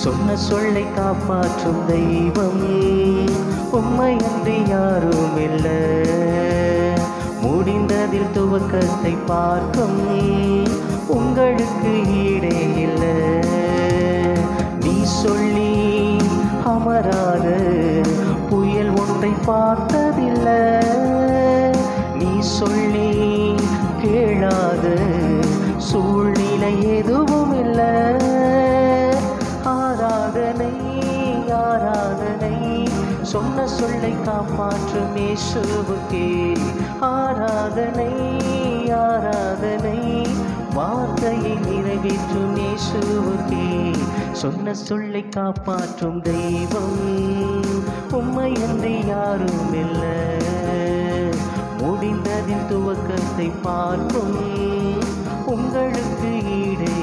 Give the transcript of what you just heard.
சொன்ன சொல்லை காப்பாற்றும் தெய்வம் உம்மையன்றி யாரும் இல்லை. முடிந்ததில் துவக்கத்தை பார்க்கும் உங்களுக்கு ஈடே இல்லை. நீ சொல்லி அமராத புயல் ஒன்றை பார்த்ததில்லை. நீ சொல்லி கேளாத சூழ்நிலை எதுவும் இல்லை. ஆராதனை ஆராதனை சொன்ன சொல்லை காப்பாற்றும் இயேசுவுக்கே. ஆராதனை ஆராதனை வார்த்தையை நிறைவேற்றும் இயேசுவுக்கே. சொன்ன சொல்லை காப்பாற்றும் தெய்வம் உம்மையன்றி யாரும் இல்லை. முடிந்ததில் துவக்கத்தை பார்க்கும் உங்களுக்கு ஈடே